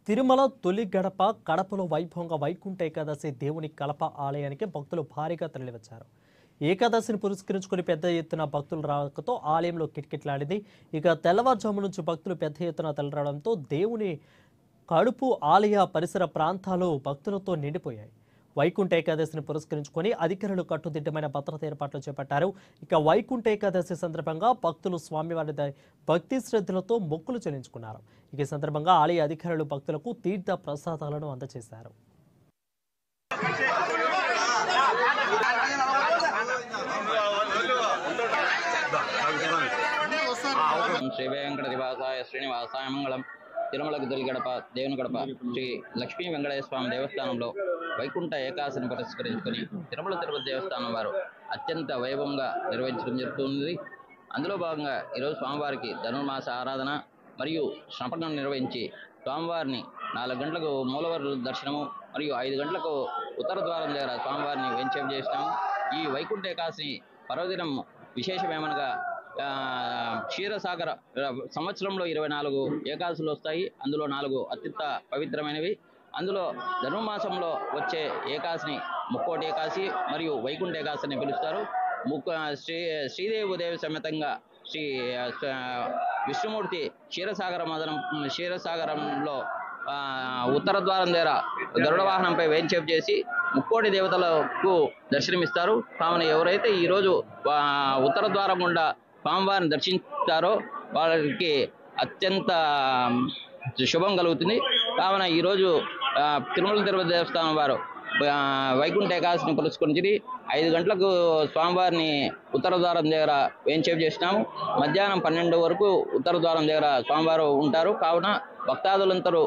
తిరుమల తొలి గడప కడపలో వైభవంగా వైకుంఠ ఏకాదశి దేవుని కలప ఆలయానికి భక్తులు భారీగా తరలివచ్చారు. ఏకాదశిని పురస్కరించుకుని పెద్ద ఎత్తున భక్తులు రావడంతో ఆలయంలో కిటకిటలాడింది. ఇక తెల్లవారుజాము నుంచి భక్తులు పెద్ద ఎత్తున తరలిరావడంతో దేవుని కడుపు ఆలయ పరిసర ప్రాంతాలు భక్తులతో నిండిపోయాయి. వైకుంఠ ఏకాదశిని పురస్కరించుకొని అధికారులు కట్టుదిట్టమైన భద్రత ఏర్పాట్లు చేపట్టారు. ఇక వైకుంఠ ఏకాదశి సందర్భంగా భక్తులు స్వామివారి భక్తి శ్రద్ధలతో మొక్కులు చెల్లించుకున్నారు. ఈ సందర్భంగా ఆలయ అధికారులు భక్తులకు తీర్థ ప్రసాదాలను అందజేశారు. శ్రీ వెంకట నివాసాయ శ్రీనివాసాయ మంగళం. తిరుమలకు తొలి గడప దేవుని గడప శ్రీ లక్ష్మీ వెంకటేశ్వర స్వామి దేవస్థానంలో వైకుంఠ ఏకాదశిని పురస్కరించుకొని తిరుమల తిరుపతి దేవస్థానం వారు అత్యంత వైభవంగా నిర్వహించడం జరుగుతుంది. అందులో భాగంగా ఈరోజు స్వామివారికి ధనుర్మాస ఆరాధన మరియు శ్రపణం నిర్వహించి స్వామివారిని 4 గంటలకు మూలవారి దర్శనము మరియు 5 గంటలకు ఉత్తర ద్వారం దగ్గర స్వామివారిని వెంచేపు చేసినాము. ఈ వైకుంఠ ఏకాదశి పర్వదినం విశేషమేమనగా క్షీరసాగర సంవత్సరంలో 24 ఏకాదశులు వస్తాయి. అందులో 4 అత్యంత పవిత్రమైనవి. అందులో ధనుర్మాసంలో వచ్చే ఏకాదశిని ముక్కోటి ఏకాదశి మరియు వైకుంఠ ఏకాదశి అని పిలుస్తారు. శ్రీదేవి సమేతంగా శ్రీ విష్ణుమూర్తి క్షీరసాగరంలో ఉత్తర ద్వారం దగ్గర గరుడ వాహనంపై వేంచేపు చేసి ముక్కోటి దేవతలకు దర్శనమిస్తారు. కావున ఎవరైతే ఈరోజు ఉత్తర ద్వారం గుండా స్వామివారిని దర్శించారో వాళ్ళకి అత్యంత శుభం కలుగుతుంది. కావున ఈరోజు తిరుమల తిరుపతి దేవస్థానం వారు వైకుంఠ ఏకాదశిని పురస్కరించి 5 గంటలకు స్వామివారిని ఉత్తర ద్వారం దగ్గర వేంచేపు చేసినాము. మధ్యాహ్నం 12 వరకు ఉత్తర ద్వారం దగ్గర స్వామివారు ఉంటారు. కావున భక్తాదులందరూ